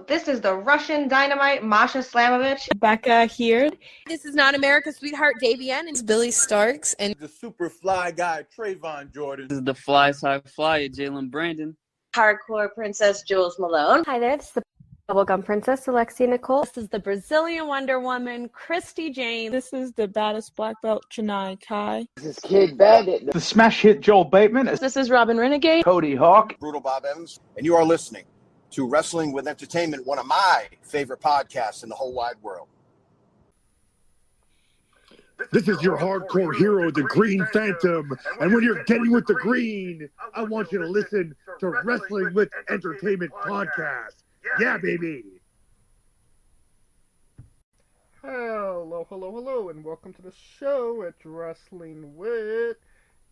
This is the Russian Dynamite, Masha Slamovich. Becca here. This is not America's Sweetheart, Davian. It's Billy Starks. And the super fly guy, Trayvon Jordan. This is the fly side flyer, Jalen Brandon. Hardcore Princess, Jules Malone. Hi there, this is the Bubblegum Princess, Alexia Nicole. This is the Brazilian Wonder Woman, Christy Jane. This is the baddest black belt, Chennai Kai. This is Kid Bandit. The smash hit, Joel Bateman. This is Robin Renegade. Cody Hawk. Brutal Bob Evans. And you are listening to Wrestling with Entertainment, one of my favorite podcasts in the whole wide world. This is your hardcore hero, the Green Phantom. And when you're getting with the green, I want you to listen to Wrestling with Entertainment podcast. Yeah, baby. Hello, and welcome to the show at Wrestling with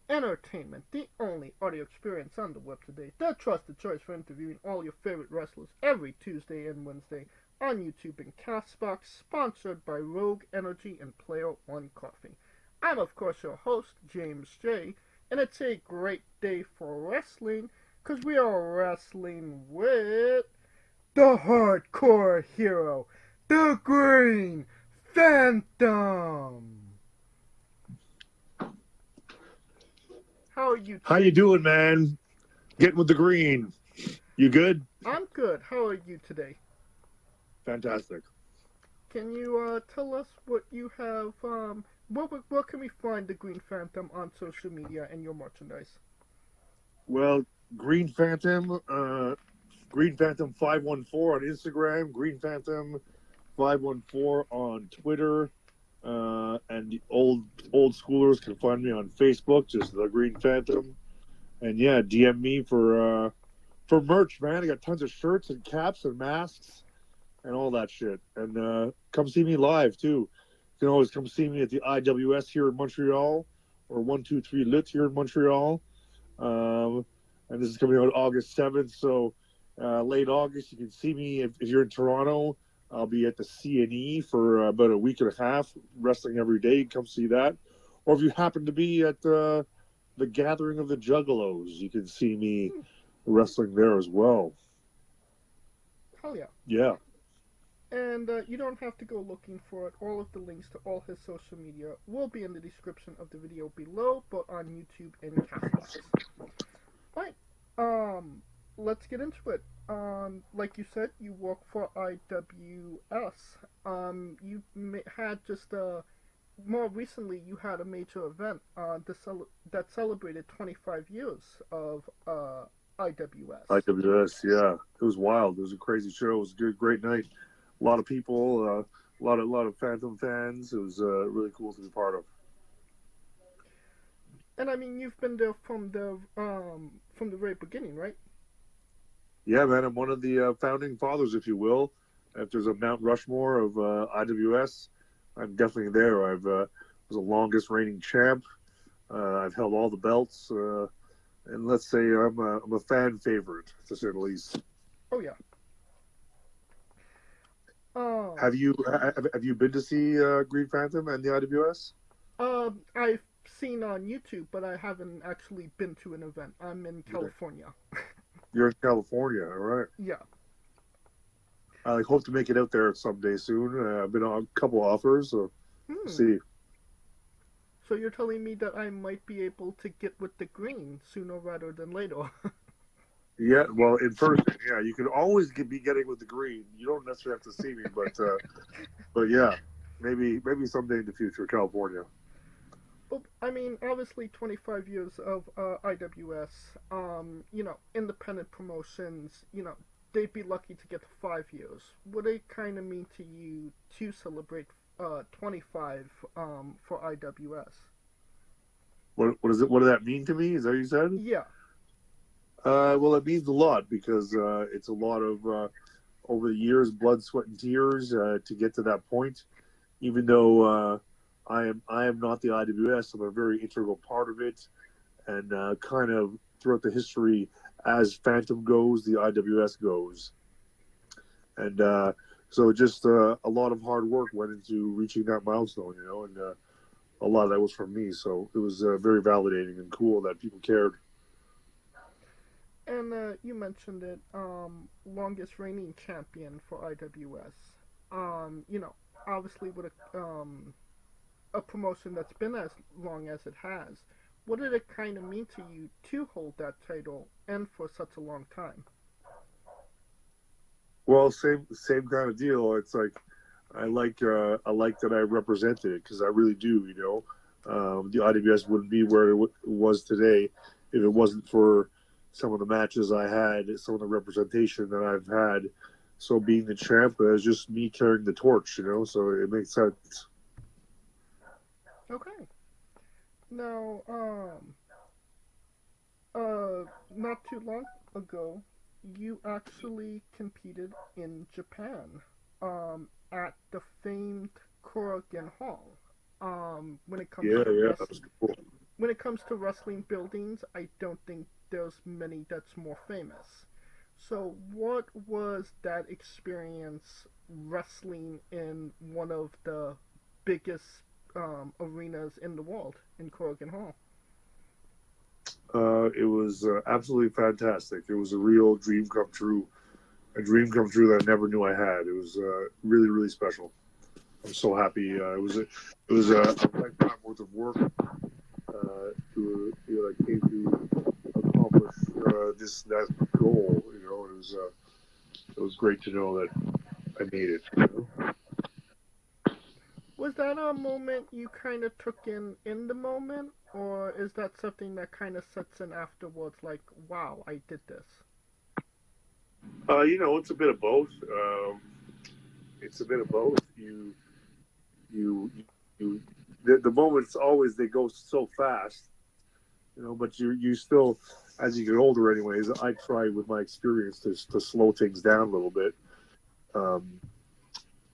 Entertainment, the only audio experience on the web today, the trusted choice for interviewing all your favorite wrestlers every Tuesday and Wednesday on YouTube and Castbox, sponsored by Rogue Energy and Player One Coffee. I'm, of course, your host, James J., and it's a great day for wrestling, because we are wrestling with the hardcore hero, the Green Phantom. How are you today? How you doing, man? Getting with the green. You good? I'm good. How are you today? Fantastic. Can you tell us what you have, where can we find the Green Phantom on social media and your merchandise? Well, Green Phantom 514 on Instagram, Green Phantom 514 on Twitter, and the old schoolers can find me on Facebook, just the Green Phantom. And yeah, DM me for merch, man. I got tons of shirts and caps and masks and all that shit. And come see me live too. You can always come see me at the IWS here in Montreal, or 123 Lit here in Montreal. And this is coming out August 7th, so late August, you can see me. If you're in Toronto, I'll be at the CNE for about a week and a half, wrestling every day. Come see that. Or if you happen to be at the Gathering of the Juggalos, you can see me wrestling there as well. Hell yeah. Yeah. And you don't have to go looking for it. All of the links to all his social media will be in the description of the video below, but on YouTube and Castbox. Alright, let's get into it. Like you said, you work for IWS. You had just more recently, you had a major event that celebrated 25 years of IWS. IWS, yeah, it was wild. It was a crazy show. It was a great night. A lot of people, a lot of Phantom fans. It was really cool to be part of. And I mean, you've been there from the very beginning, right? Yeah, man, I'm one of the founding fathers, if you will. If there's a Mount Rushmore of IWS, I'm definitely there. I was the longest reigning champ. I've held all the belts, and let's say I'm a fan favorite, to say the least. Oh yeah. Have you been to see Green Phantom and the IWS? I've seen on YouTube, but I haven't actually been to an event. I'm in California. You're in California, all right? Yeah. I hope to make it out there someday soon. I've been on a couple offers, so we'll see. So you're telling me that I might be able to get with the green sooner rather than later? Yeah, well, in person, yeah. You can always be getting with the green. You don't necessarily have to see me, but yeah, maybe someday in the future, California. Well, I mean, obviously 25 years of IWS, independent promotions, they'd be lucky to get to 5 years. What it kind of mean to you to celebrate 25 for IWS? What does it? What does that mean to me? Is that what you said? Yeah. Well, it means a lot because it's a lot of over the years, blood, sweat, and tears to get to that point. Even though I am not the IWS, I'm a very integral part of it, and kind of throughout the history, as Phantom goes, the IWS goes, and so just a lot of hard work went into reaching that milestone, and a lot of that was from me. So it was very validating and cool that people cared. And you mentioned it, longest reigning champion for IWS. You know, obviously with a promotion that's been as long as it has, what did it kind of mean to you to hold that title and for such a long time? Well, same kind of deal. It's like I like that I represented it because I really do. You know, the IWS wouldn't be where it was today if it wasn't for some of the matches I had, some of the representation that I've had. So being the champ is just me carrying the torch, you know. So it makes sense. Okay. Now, not too long ago, you actually competed in Japan, at the famed Korakuen Hall. When it comes to that was cool. when it comes to wrestling buildings, I don't think there's many that's more famous. So, what was that experience wrestling in one of the biggest arenas in the world, in Korakuen Hall? It was absolutely fantastic. It was a real dream come true. A dream come true that I never knew I had. It was really, really special. I'm so happy. It was a lifetime worth of work to I came to accomplish that goal. You know, it was great to know that I made it. You know? Was that a moment you kind of took in the moment, or is that something that kind of sets in afterwards, like, wow, I did this? You know, it's a bit of both. It's a bit of both. The moments always, they go so fast, you know, but you still, as you get older anyways, I try with my experience to slow things down a little bit.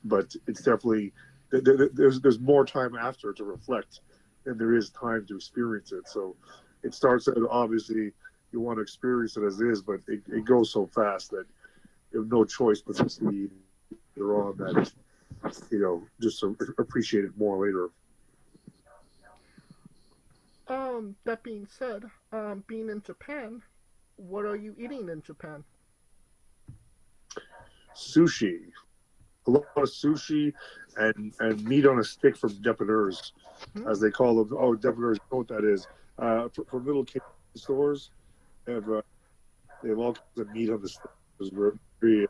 But it's definitely, there's more time after to reflect than there is time to experience it. So it starts out, obviously, you want to experience it as it is, but it goes so fast that you have no choice but to see later on that, you know, just to appreciate it more later. That being said, being in Japan, what are you eating in Japan? Sushi. A lot of sushi and meat on a stick from dépanneurs, as they call them. Oh, dépanneurs, you know what that is. From little kid stores, they have all kinds of meat on the stick. It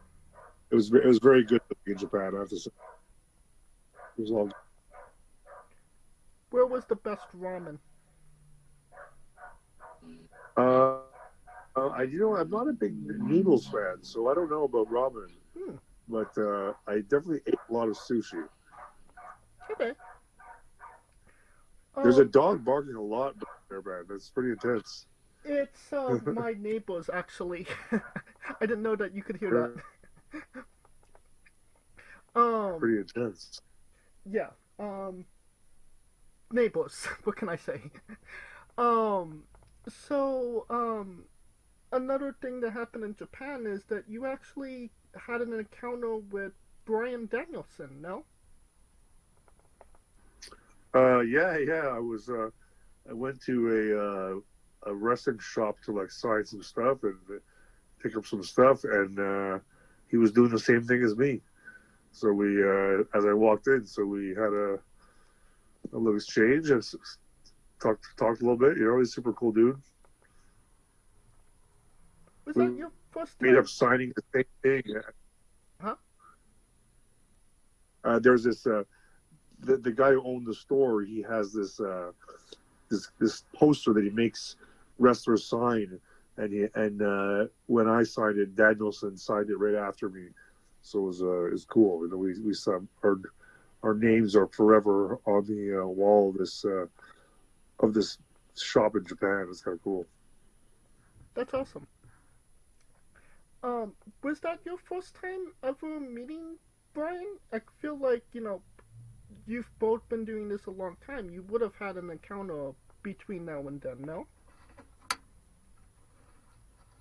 was very good in Japan, I have to say. It was all good. Where was the best ramen? I'm not a big noodles fan, so I don't know about ramen. But I definitely ate a lot of sushi. Okay. There's a dog barking a lot back there, man. That's pretty intense. It's my neighbors, actually. I didn't know that you could hear that. Pretty intense. Yeah. Neighbors. What can I say? Another thing that happened in Japan is that you actually had an encounter with Bryan Danielson, no? Yeah. I went to a wrestling shop to like sign some stuff and pick up some stuff, and he was doing the same thing as me. So we, as I walked in, so we had a little exchange and talked a little bit. You know, he's a super cool dude. Was that your first time? We ended up signing the same thing. Huh? There's this the guy who owned the store. He has this this poster that he makes wrestlers sign, and when I signed it, Danielson signed it right after me. So it was cool. You know, we saw our names are forever on the wall of this shop in Japan. It's kind of cool. That's awesome. Was that your first time ever meeting Bryan? I feel like, you know, you've both been doing this a long time. You would have had an encounter between now and then, no?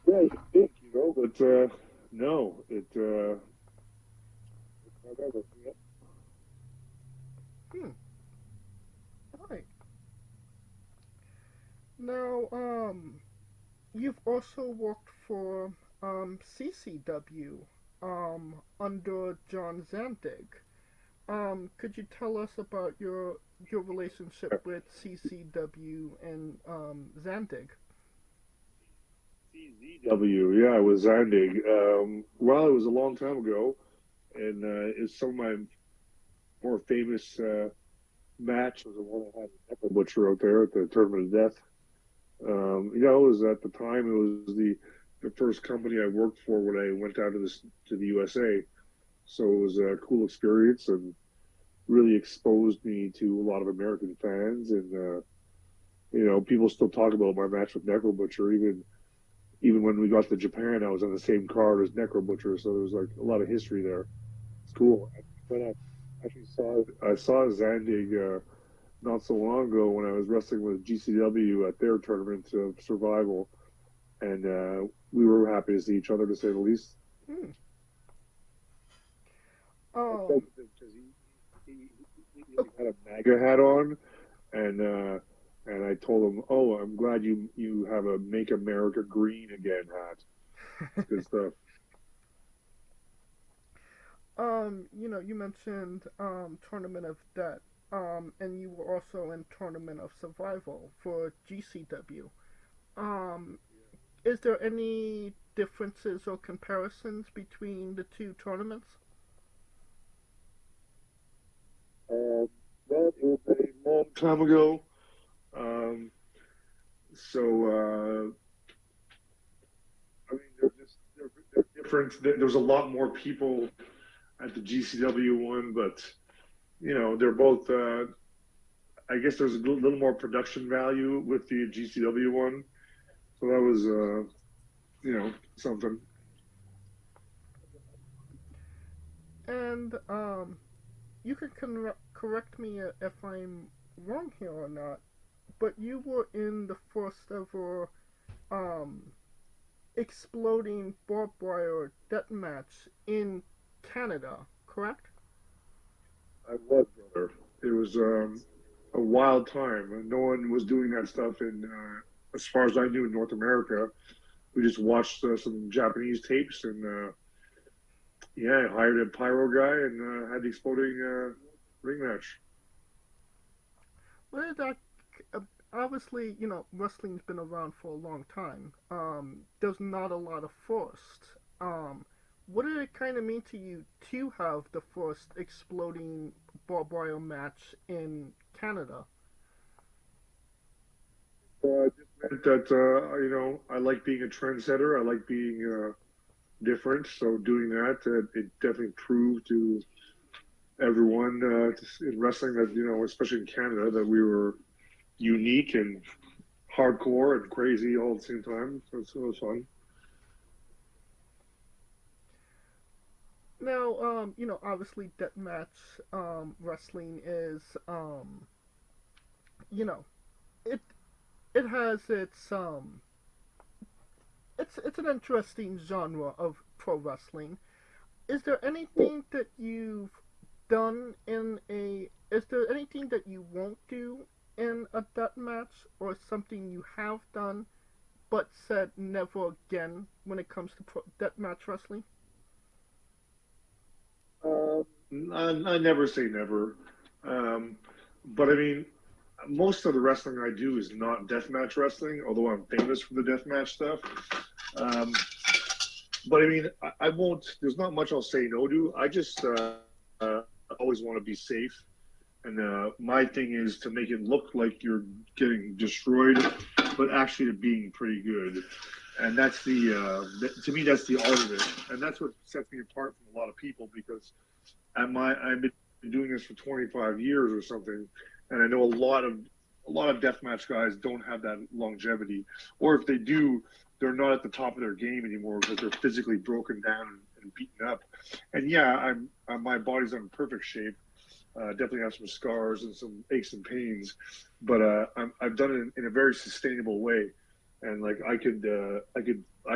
Yeah, I think, you know, but no, it. Alright. Now, you've also worked for CCW under John Zandig. Could you tell us about your relationship with CCW and Zandig? CZW, yeah, it was Zandig. Well, it was a long time ago, and it's some of my more famous match was the one I had with Echo Butcher out there at the Tournament of Death. It was at the time, it was the first company I worked for when I went down to the USA. So it was a cool experience and really exposed me to a lot of American fans. And, people still talk about my match with Necro Butcher. Even when we got to Japan, I was on the same card as Necro Butcher. So there was like a lot of history there. It's cool. But I actually saw Zandig not so long ago when I was wrestling with GCW at their tournament of Survival. And we were happy to see each other, to say the least. Oh. He had a MAGA hat on, and I told him, "Oh, I'm glad you have a Make America Green Again hat." Good stuff. You mentioned Tournament of Death, and you were also in Tournament of Survival for GCW. Is there any differences or comparisons between the two tournaments? Well, it was a long time ago. They're different. There's a lot more people at the GCW one, but they're both. I guess there's a little more production value with the GCW one, so that was something. And you can correct me if I'm wrong here or not, but you were in the first ever exploding barbed wire death match in Canada, correct? I was, brother. It was a wild time. No one was doing that stuff as far as I knew, in North America. We just watched some Japanese tapes and I hired a pyro guy and had the exploding ring match. Well, obviously, wrestling's been around for a long time. There's not a lot of firsts. What did it kind of mean to you to have the first exploding barbed wire match in Canada? It just meant that, I like being a trendsetter. I like being different. So doing that, it definitely proved to everyone in wrestling that, especially in Canada, that we were unique and hardcore and crazy all at the same time. So it was fun. Now, obviously deathmatch wrestling is, it has its it's an interesting genre of pro wrestling. Is there anything that you've done is there anything that you won't do in a deathmatch, or something you have done but said never again when it comes to deathmatch wrestling? I never say never. But I mean, most of the wrestling I do is not deathmatch wrestling, although I'm famous for the deathmatch stuff. But I mean, I won't, there's not much I'll say no to. I just always want to be safe. And my thing is to make it look like you're getting destroyed, but actually being pretty good. And that's to me, that's the art of it. And that's what sets me apart from a lot of people, because I've been doing this for 25 years or something. And I know a lot of deathmatch guys don't have that longevity, or if they do, they're not at the top of their game anymore because they're physically broken down and beaten up. And yeah, my body's in perfect shape. Definitely have some scars and some aches and pains, but I've done it in a very sustainable way, and like I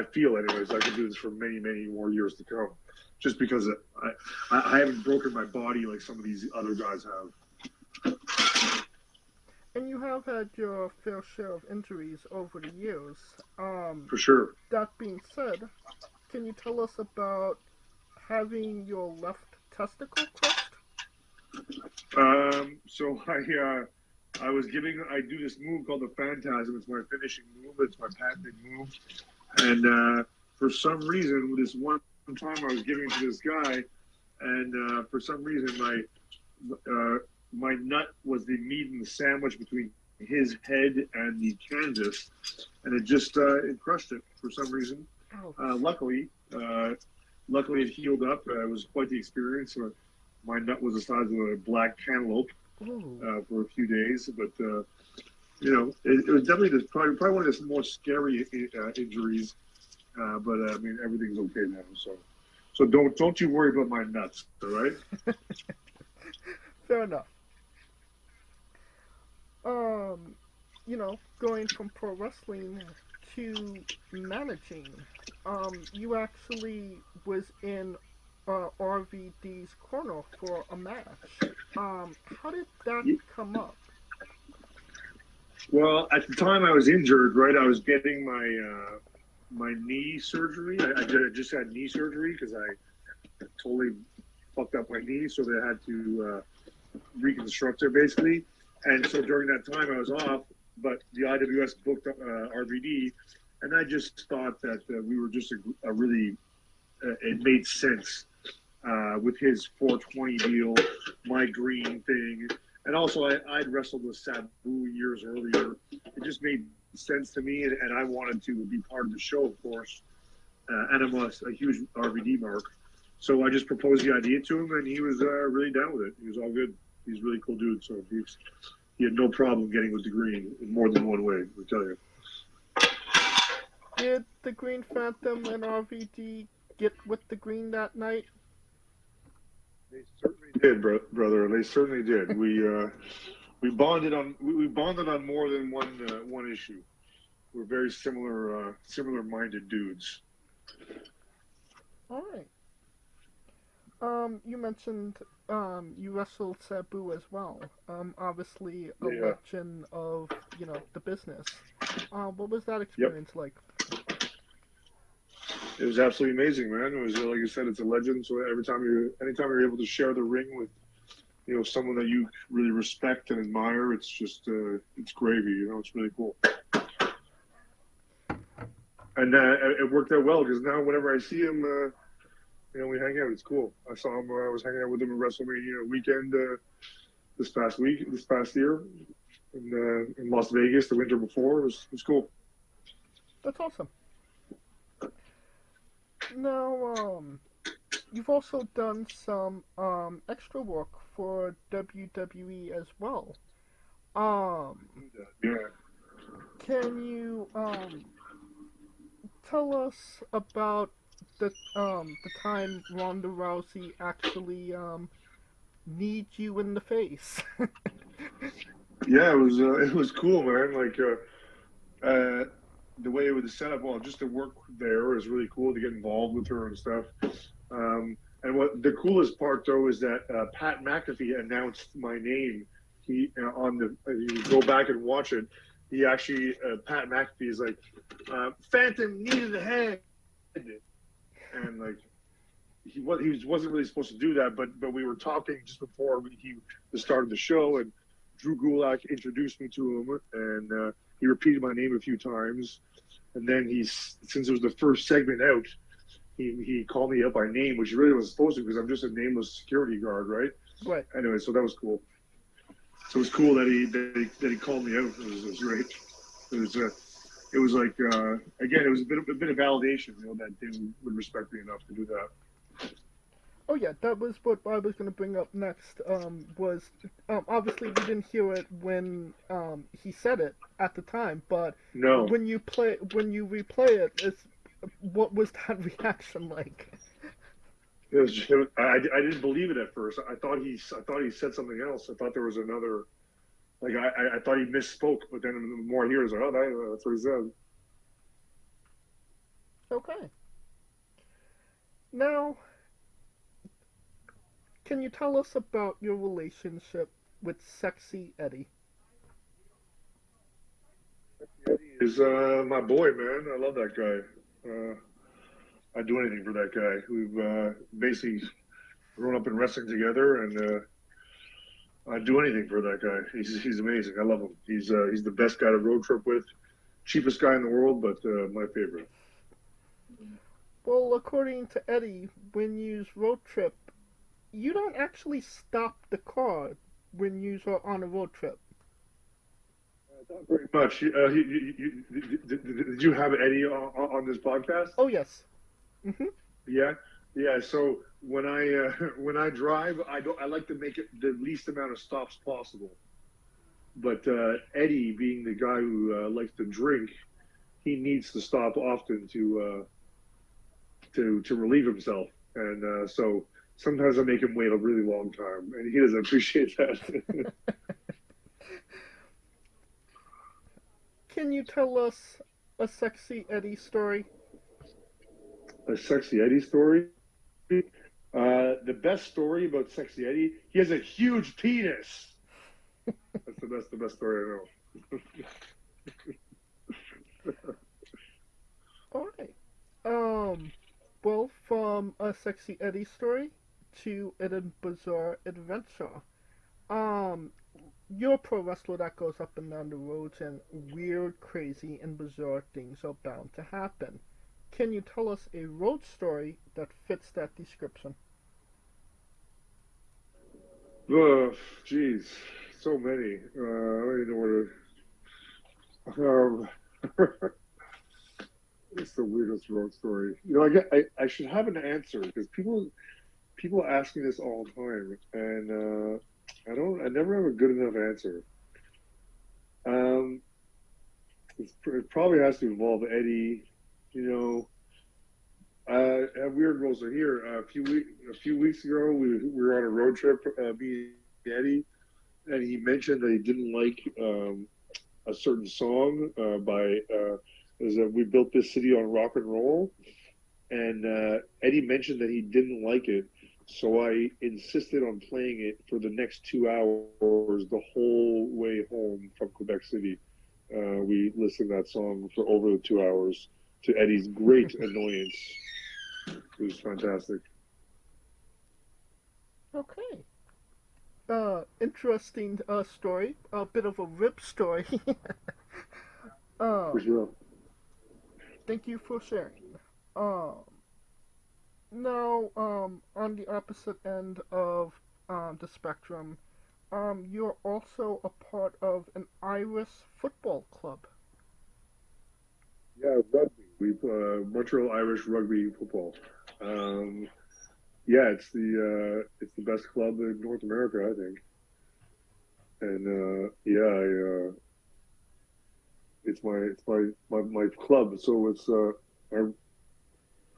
feel anyways, I could do this for many, many more years to come, just because I haven't broken my body like some of these other guys have. And you have had your fair share of injuries over the years. For sure. That being said, can you tell us about having your left testicle crushed? So I do this move called the Phantasm. It's my finishing move. It's my patented move. And for some reason, this one time I was giving to this guy, and for some reason my nut was the meat in the sandwich between his head and the canvas, and it just it crushed it for some reason. Luckily it healed up. It was quite the experience. My nut was the size of a black cantaloupe for a few days, but it was definitely probably one of the more scary injuries. But I mean, everything's okay now. So don't you worry about my nuts, all right? Fair enough. Going from pro wrestling to managing, you actually was in RVD's corner for a match. How did that come up? Well, at the time I was injured, right? I was getting my knee surgery. I just had knee surgery because I totally fucked up my knee, so they had to reconstruct it basically. And so during that time I was off, but the IWS booked RVD, and I just thought that we were just a really, it made sense with his 420 deal, my green thing, and also I'd wrestled with Sabu years earlier. It just made sense to me, and I wanted to be part of the show, of course, and I'm a huge RVD mark. So I just proposed the idea to him, and he was really down with it. He was all good. He's a really cool dude, so he had no problem getting with the green in more than one way, I tell you. Did the Green Phantom and RVD get with the green that night? They certainly did, brother. They certainly did. We bonded on more than one issue. We're very similar minded dudes. All right. You mentioned you wrestled Sabu as well. Obviously a legend of the business. What was that experience like? It was absolutely amazing, man. It was like you said, it's a legend. So anytime you're able to share the ring with someone that you really respect and admire, it's just it's gravy. It's really cool. And it worked out well because now whenever I see him, we hang out. It's cool. I saw him. I was hanging out with him at WrestleMania weekend this past year in Las Vegas the winter before. It was cool. That's awesome. Now, you've also done some extra work for WWE as well. Yeah. Can you tell us about the time Ronda Rousey actually kneed you in the face? Yeah, it was cool, man. Like the way it was set up, just to work there was really cool to get involved with her and stuff. And what the coolest part though is that Pat McAfee announced my name. He you go back and watch it. He actually Pat McAfee is like Phantom knee to the head, and like he wasn't really supposed to do that, but we were talking just before the start of the show, and Drew Gulak introduced me to him, and he repeated my name a few times, and then since it was the first segment out, he called me up by name, which he really wasn't supposed to because I'm just a nameless security guard, right? Right. Anyway, so that was cool. So it was cool that he called me out. It was great. It was like again, it was a bit of validation, that they would respect me enough to do that. Oh yeah, that was what I was going to bring up next. Was obviously you didn't hear it when he said it at the time, but no. When you replay it, what was that reaction like? I didn't believe it at first. I thought he said something else. I thought there was another. Like I thought he misspoke, but then the more I hear, it's like, that's what he said. Okay. Now, can you tell us about your relationship with Sexxy Eddy? is my boy, man. I love that guy. I'd do anything for that guy. We've basically grown up in wrestling together, and I'd do anything for that guy. He's amazing. I love him. He's the best guy to road trip with. Cheapest guy in the world, but my favorite. Well, according to Eddie, when you road trip, you don't actually stop the car when you are on a road trip. Not very much. Did you have Eddie on this podcast? Oh yes. Mm-hmm. Yeah. So when I drive, I like to make it the least amount of stops possible. But Eddie, being the guy who likes to drink, he needs to stop often to relieve himself, and so sometimes I make him wait a really long time, and he doesn't appreciate that. Can you tell us a Sexxxy Eddy story? A Sexxxy Eddy story? The best story about Sexxxy Eddy, he has a huge penis. That's the best story I know. All right. Well, from a Sexxxy Eddy story to a bizarre adventure. You're a pro wrestler that goes up and down the roads, and weird, crazy, and bizarre things are bound to happen. Can you tell us a road story that fits that description? Oh, jeez, so many. I don't even know where to. It's the weirdest road story. You know, I should have an answer because people ask me this all the time, and I never have a good enough answer. It probably has to involve Eddie. You know, weird rules are here. A few weeks ago, we were on a road trip, me and Eddie, and he mentioned that he didn't like a certain song by. Is that we built this city on rock and roll, and Eddie mentioned that he didn't like it, so I insisted on playing it for the next 2 hours, the whole way home from Quebec City. We listened to that song for over the 2 hours, to Eddie's great annoyance. It was fantastic. Okay. Interesting story. A bit of a rip story. For sure. Thank you for sharing. Now, on the opposite end of the spectrum, you're also a part of an Irish football club. Yeah, rugby. We Montreal Irish Rugby Football. Yeah, it's the best club in North America, I think. And it's my club. So it's I don't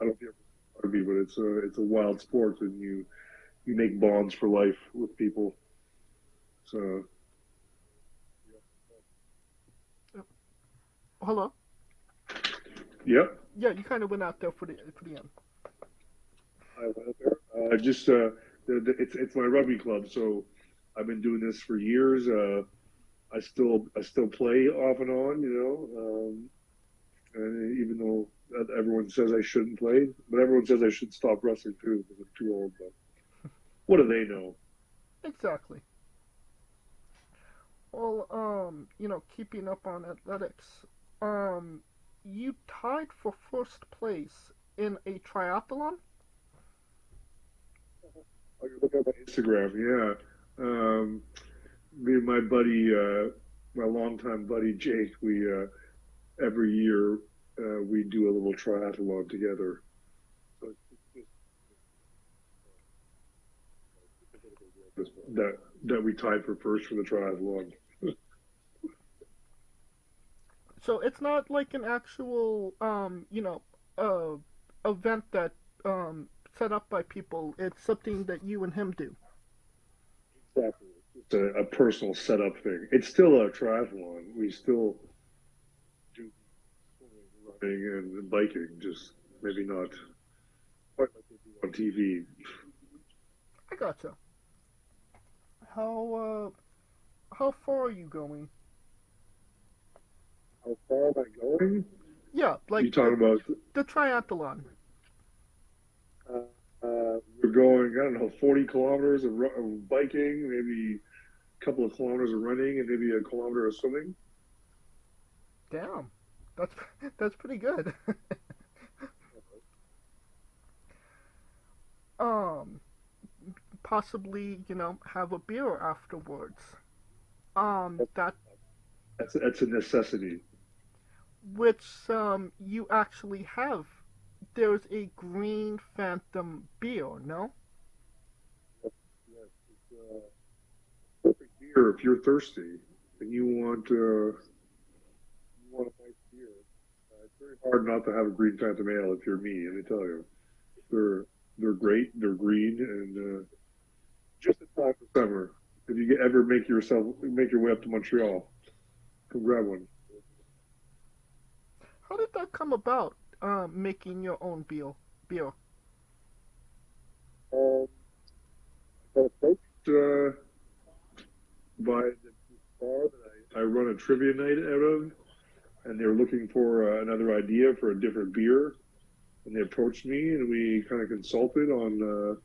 know if you ever rugby, but it's a wild sport, and you make bonds for life with people. So. Hello. Yep. Yeah, you kind of went out there for the end. I went out there. It's my rugby club, so I've been doing this for years. I still play off and on, and even though everyone says I shouldn't play, but everyone says I should stop wrestling too because I'm too old. But what do they know? Exactly. Well, keeping up on athletics, you tied for first place in a triathlon? I can look at my Instagram, yeah. Me and my buddy, my longtime buddy Jake, we every year we do a little triathlon together. That we tied for first for the triathlon. So it's not like an actual, event that set up by people. It's something that you and him do. Exactly. It's a personal setup thing. It's still a triathlon. We still do running and biking, just maybe not quite like they do on TV. I gotcha. How far are you going? how far am I going? Yeah, like You talking about? the triathlon. We're going, I don't know, 40 kilometers of biking, maybe a couple of kilometers of running, and maybe a kilometer of swimming. Damn, that's pretty good. um, Possibly, have a beer afterwards. That's a necessity. Which you actually have. There's a Green Phantom beer, no? Yes, it's perfect beer if you're thirsty and you want a nice beer. It's very hard not to have a Green Phantom ale if you're me. Let me tell you, they're great. They're green and just in time for summer. If you ever make your way up to Montreal, come grab one. How did that come about? Making your own beer. I got approached by the bar that I run a trivia night out of, and they were looking for another idea for a different beer, and they approached me, and we kind of consulted on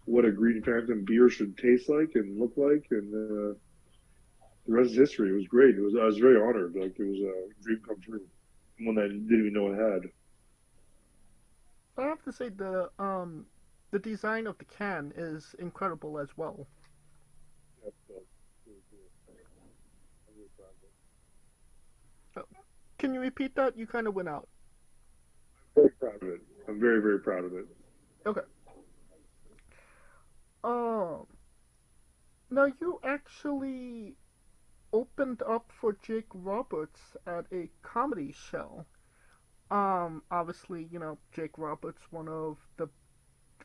what a Green Phantom beer should taste like and look like, and the rest is history. It was great. I was very honored. Like, it was a dream come true. One that I didn't even know I had. I have to say the design of the can is incredible as well. Can you repeat that? You kind of went out. I'm very proud of it. I'm very, very proud of it. Okay. Now you actually opened up for Jake Roberts at a comedy show. Obviously, Jake Roberts, one of the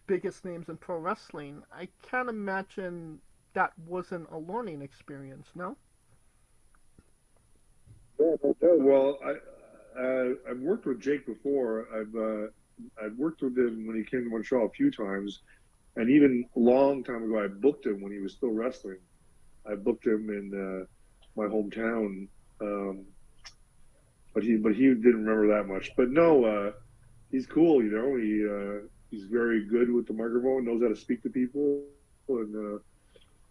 biggest names in pro wrestling. I can't imagine that wasn't a learning experience, no? Yeah, well, I've worked with Jake before. I've worked with him when he came to Montreal a few times, and even a long time ago, I booked him when he was still wrestling. I booked him in my hometown, but he didn't remember that much. But no, he's cool. He's very good with the microphone, knows how to speak to people, and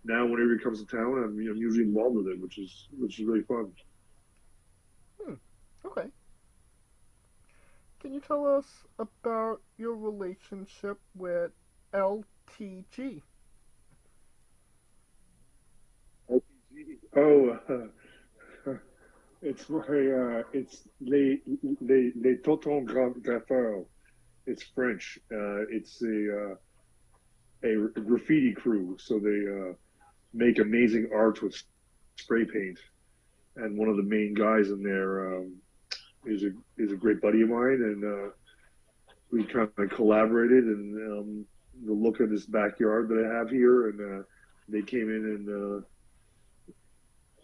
now whenever he comes to town, I'm usually involved with it, which is really fun. Okay. Can you tell us about your relationship with LTG? LTG? Oh, it's it's les Totons Graffeurs. It's French. It's a graffiti crew. So they make amazing art with spray paint. And one of the main guys in there is a great buddy of mine, and we kind of collaborated. And the look of this backyard that I have here, and they came in and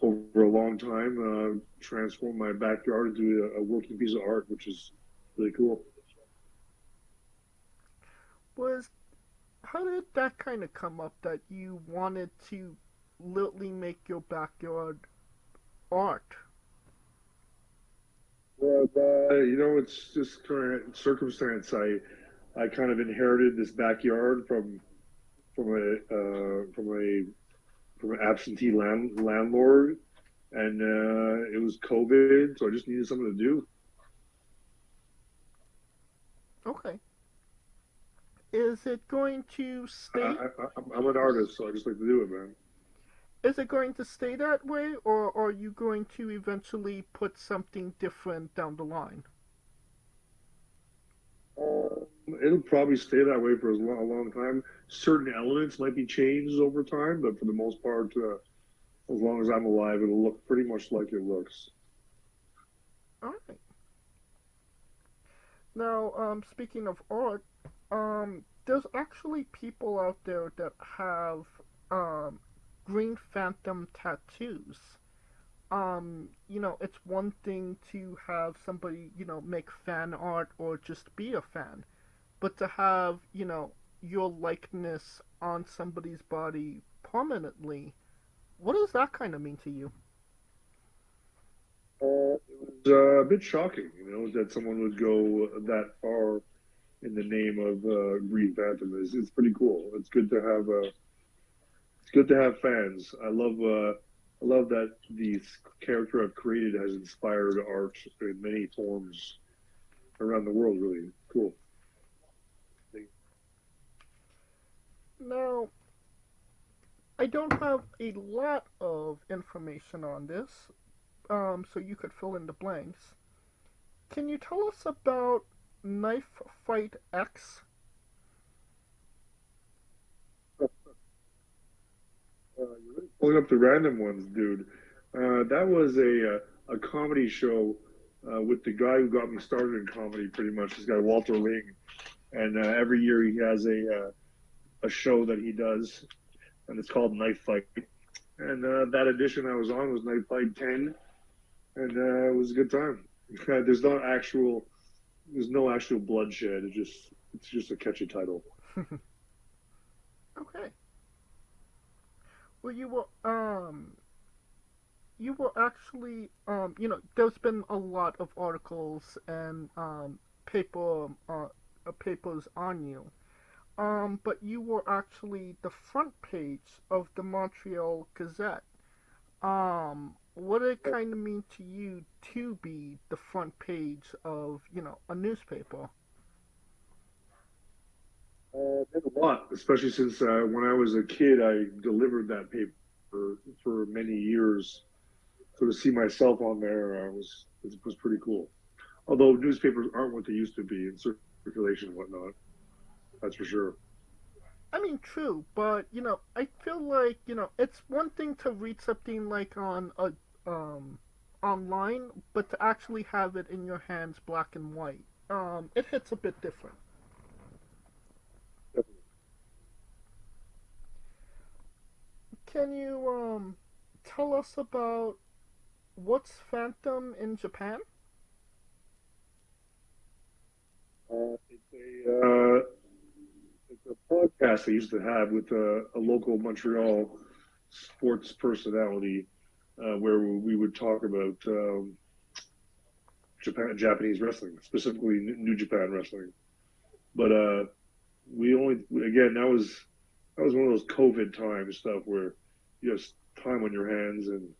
over a long time transformed my backyard into a working piece of art, which is really cool. How did that kind of come up that you wanted to literally make your backyard art? Well, it's just current circumstance. I kind of inherited this backyard from an absentee landlord, and it was COVID, so I just needed something to do. Okay. Is it going to stay? I'm an artist, so I just like to do it, man. Is it going to stay that way, or are you going to eventually put something different down the line? It'll probably stay that way for a long time. Certain elements might be changed over time, but for the most part, as long as I'm alive, it'll look pretty much like it looks. All right. Now, speaking of art, there's actually people out there that have Green Phantom tattoos. It's one thing to have somebody, make fan art or just be a fan, but to have, your likeness on somebody's body permanently, what does that kind of mean to you? It was a bit shocking, that someone would go that far in the name of Green Phantom. It's pretty cool. It's good to have fans. I love that the character I've created has inspired art in many forms around the world. Really cool. Now, I don't have a lot of information on this, so you could fill in the blanks. Can you tell us about Knife Fight X? You're pulling up the random ones, dude. That was a comedy show with the guy who got me started in comedy, pretty much. This guy Walter Ling, and every year he has a show that he does, and it's called Knife Fight. And that edition I was on was Knife Fight 10, and it was a good time. There's no actual bloodshed. It's just a catchy title. Okay. Well, you were actually, there's been a lot of articles and papers on you. But you were actually the front page of the Montreal Gazette. What did it kind of mean to you to be the front page of, a newspaper? A lot, especially since when I was a kid, I delivered that paper for many years. So to see myself on there was pretty cool. Although newspapers aren't what they used to be in circulation and whatnot, that's for sure. I mean, true, but I feel like it's one thing to read something like on a online, but to actually have it in your hands, black and white, it hits a bit different. Can you tell us about what's Phantom in Japan? It's a podcast I used to have with a local Montreal sports personality, where we would talk about Japanese wrestling, specifically New Japan wrestling. But that was one of those COVID time stuff where you have time on your hands, and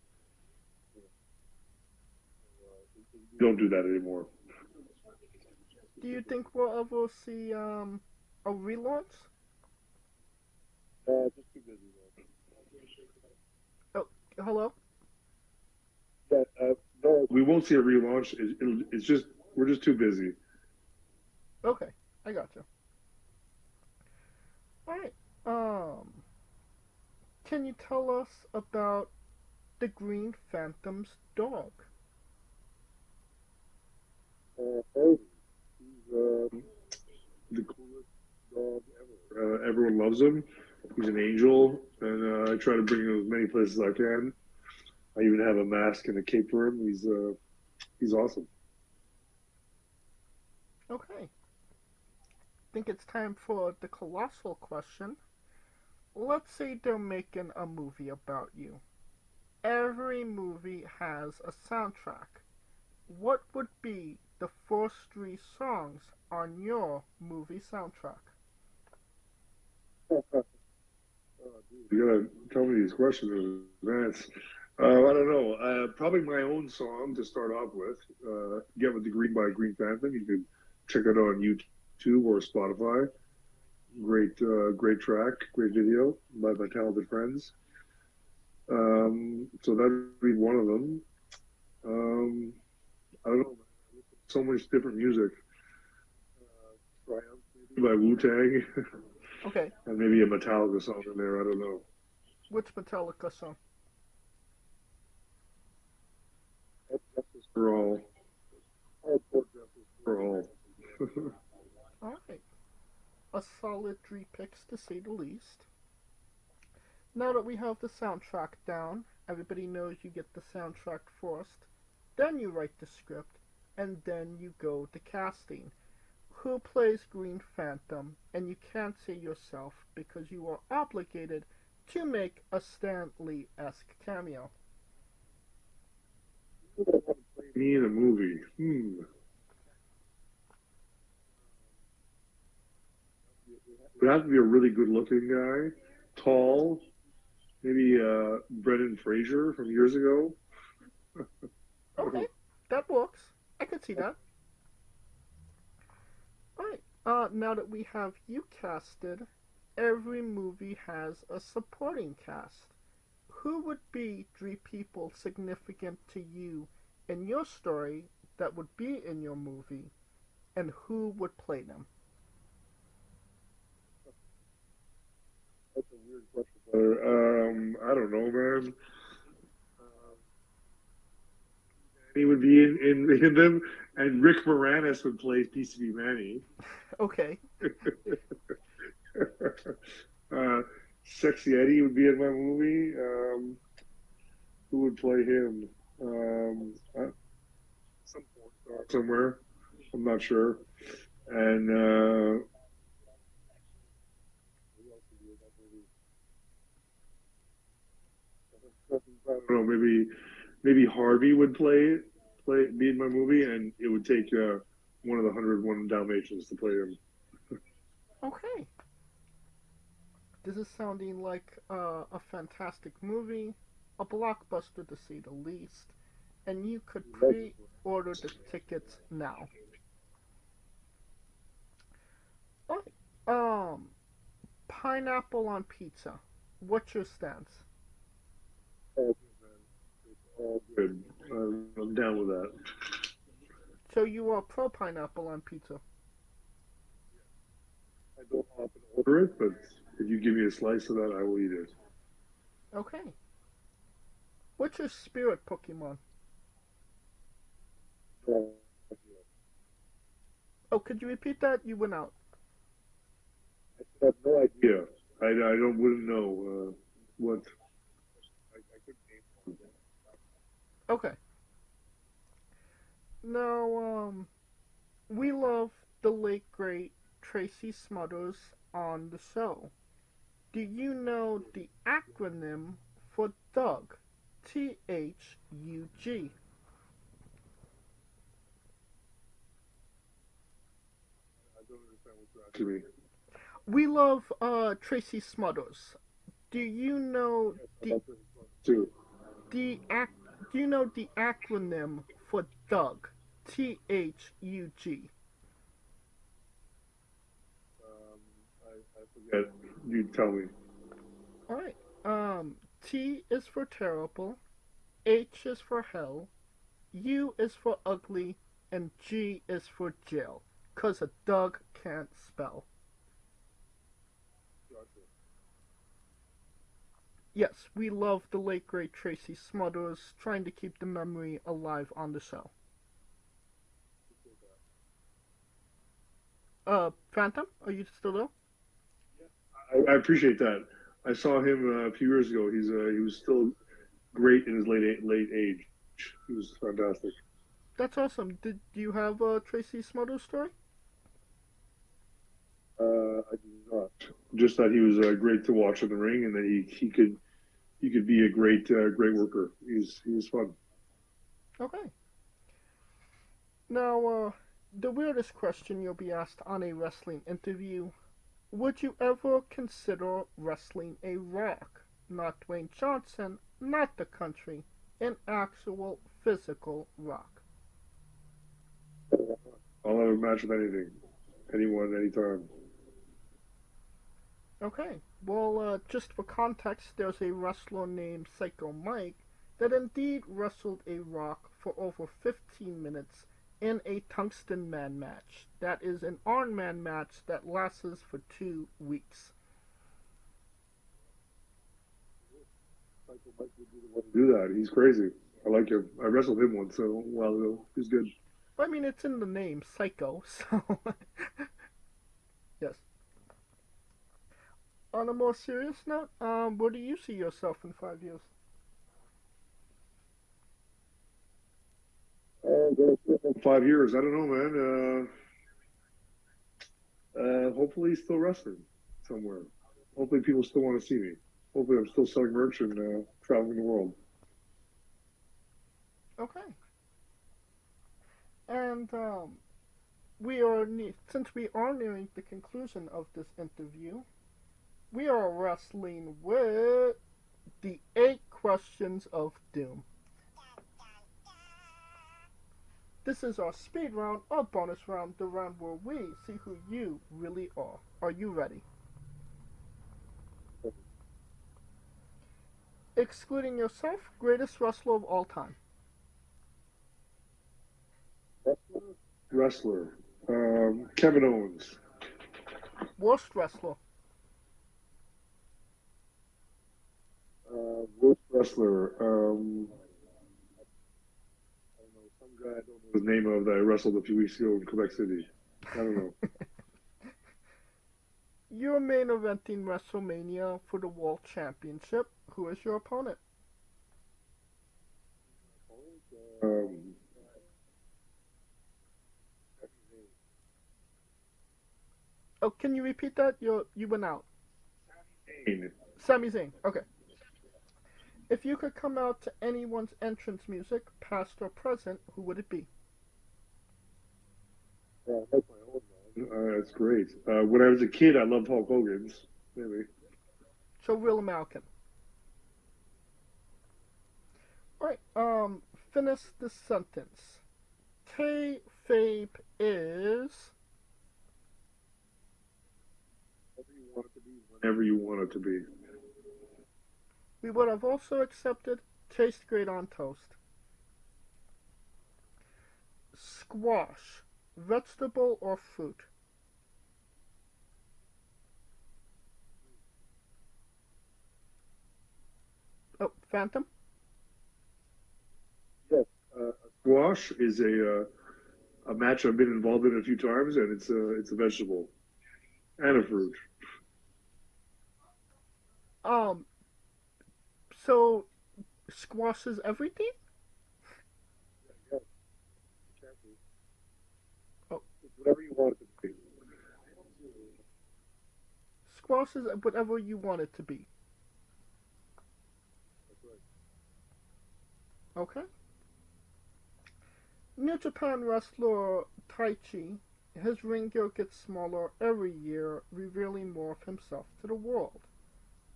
you don't do that anymore. Do you think we'll ever see a relaunch? Just too busy, man. Oh, hello? Yeah, no, we won't see a relaunch. It's just we're just too busy. Okay, I gotcha. All right. Can you tell us about the Green Phantom's dog? He's the coolest dog ever. Everyone loves him. He's an angel, and I try to bring him as many places as I can. I even have a mask and a cape for him. He's awesome. Okay. I think it's time for the colossal question. Let's say they're making a movie about you. Every movie has a soundtrack. What would be the first 3 songs on your movie soundtrack? You gotta tell me these questions in advance. I don't know. Probably my own song to start off with. Get with the Green by Green Phantom. You can check it out on YouTube or Spotify. Great track, great video by my talented friends. So that'd be one of them. I don't know. So much different music. Triumph maybe by Wu-Tang. Okay. And maybe a Metallica song in there. I don't know. Which Metallica song? Justice for all. Justice for all. Alright. A solid 3 picks to say the least. Now that we have the soundtrack down, everybody knows you get the soundtrack first, then you write the script, and then you go to casting. Who plays Green Phantom? And you can't say yourself because you are obligated to make a Stan Lee-esque cameo. I haven't played Me in a movie. It would have to be a really good-looking guy, tall. Maybe Brendan Fraser from years ago. Okay, that works. I can see that. Alright, now that we have you casted, every movie has a supporting cast. Who would be 3 people significant to you in your story that would be in your movie, and who would play them? That's a weird question, brother. I don't know, man. He would be in them, and Rick Moranis would play PCB Manny. Okay. Sexxy Eddy would be in my movie. Who would play him? Some porn star somewhere. I'm not sure. And who else would be in that movie? I don't know. Maybe Harvey would be in my movie, and it would take one of the 101 Dalmatians to play him. Okay. This is sounding like a fantastic movie, a blockbuster to say the least, and you could pre-order the tickets now. Alright, pineapple on pizza. What's your stance? All good. I'm down with that. So you are pro pineapple on pizza? I don't often order it, but if you give me a slice of that, I will eat it. Okay. What's your spirit Pokemon? Oh, could you repeat that? You went out. I have no idea. Wouldn't know what. I couldn't name one. Okay. Now, we love the late great Tracy Smothers on the show. Do you know the acronym for Doug? THUG. I don't understand what you're asking me. We love Tracy Smothers. Do you know the acronym for Doug? THUG. I forget. You tell me. All right. T is for terrible, H is for hell, U is for ugly, and G is for jail. 'Cause a Doug can't spell. Yes, we love the late great Tracy Smothers, trying to keep the memory alive on the show. Phantom, are you still there? I appreciate that. I saw him a few years ago. He was still great in his late age. He was fantastic. That's awesome. Did you have a Tracy Smothers story? I do not. Just that he was great to watch in the ring, and that he could be a great worker. He was fun. Okay. Now, the weirdest question you'll be asked on a wrestling interview: would you ever consider wrestling a Rock? Not Dwayne Johnson, not the country, an actual physical Rock. I'll have a match with anything, anyone, anytime. Okay, well, just for context, there's a wrestler named Psycho Mike that indeed wrestled a Rock for over 15 minutes in a Tungsten Man match. That is an Iron Man match that lasts for 2 weeks. Michael Mike would be the one to do that. He's crazy. I like him. I wrestled him once a while ago. He's good. I mean, it's in the name, Psycho, so... yes. On a more serious note, where do you see yourself in 5 years? 5 years. I don't know, man. Hopefully he's still wrestling somewhere. Hopefully people still want to see me. Hopefully I'm still selling merch and traveling the world. Okay. And since we are nearing the conclusion of this interview, we are wrestling with the 8 questions of doom. This is our speed round, our bonus round, the round where we see who you really are. Are you ready? Excluding yourself, greatest wrestler of all time. Wrestler. Kevin Owens. Worst wrestler. Worst wrestler. I don't know, some guy I don't know his name of that I wrestled a few weeks ago in Quebec City. I don't know. You're main eventing WrestleMania for the World Championship. Who is your opponent? Oh, can you repeat that? You went out. Sami Zayn. Okay. If you could come out to anyone's entrance music, past or present, who would it be? That's my own man. That's great. When I was a kid, I loved Hulk Hogan's. Maybe. So real American. Alright, finish the sentence. Kayfabe is... Whenever you want it to be. We would have also accepted taste great on toast. Squash, vegetable or fruit? Oh, Phantom? Yes. Squash is a match I've been involved in a few times, and it's a vegetable and a fruit. So squash is everything? Oh. Whatever you want it to be. Squash is whatever you want it to be. Okay. New Japan wrestler Taichi, his ring gear gets smaller every year, revealing more of himself to the world.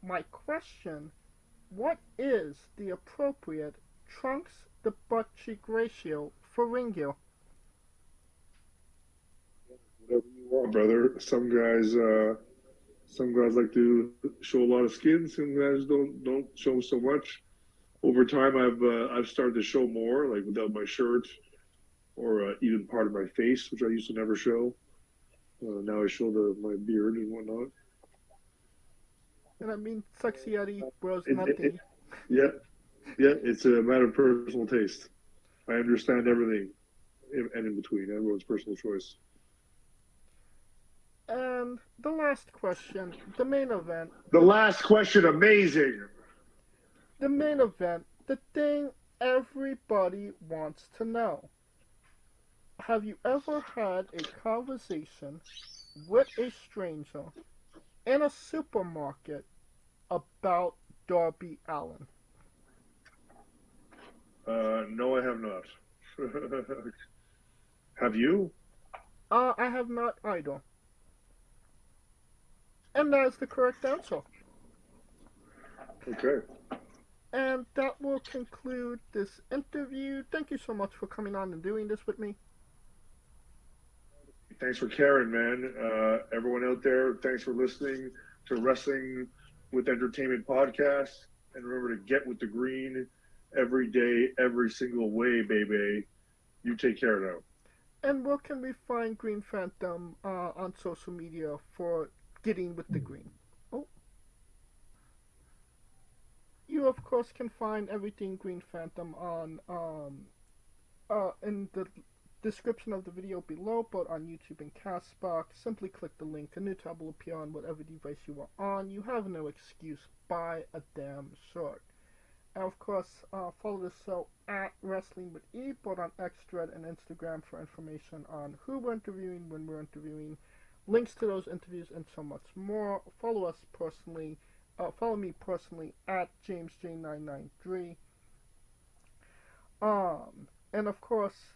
My question, what is the appropriate trunks to butt cheek ratio for ring gear? Whatever you want, brother. Some guys like to show a lot of skin. Some guys don't show so much. Over time, I've started to show more, like without my shirt, or even part of my face, which I used to never show. Now I show my beard and whatnot. And I mean, Sexxxy Eddy wears nothing. Yeah, it's a matter of personal taste. I understand everything and in between. Everyone's personal choice. And the last question, the main event. The last question, amazing. The main event, the thing everybody wants to know. Have you ever had a conversation with a stranger in a supermarket about Darby Allin? No, I have not. Have you? I have not either. And that is the correct answer. Okay. And that will conclude this interview. Thank you so much for coming on and doing this with me. Thanks for caring, man. Everyone out there, thanks for listening to Wrestling with Entertainment podcast. And remember to get with the green every day, every single way, baby. You take care now. And where can we find Green Phantom on social media for getting with the green? Oh. You, of course, can find everything Green Phantom on in the description of the video below, but on YouTube and Castbox. Simply click the link. A new tab will appear on whatever device you are on. You have no excuse. Buy a damn shirt. And of course, follow the show at Wrestling with E, both on X, Thread, and Instagram for information on who we're interviewing, when we're interviewing, links to those interviews, and so much more. Follow us personally. Follow me personally at JamesJ993. And of course,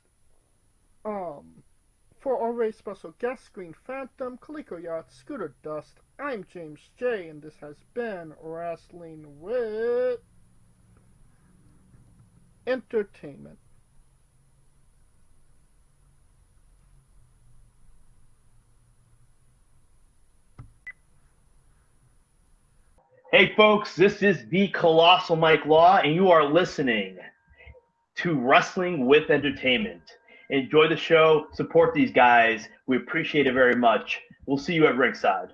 For our very special guest, Green Phantom, Coleco Yacht, Scooter Dust, I'm James J, and this has been Wrestling with Entertainment. Hey folks, this is the Colossal Mike Law, and you are listening to Wrestling with Entertainment. Enjoy the show, support these guys. We appreciate it very much. We'll see you at ringside.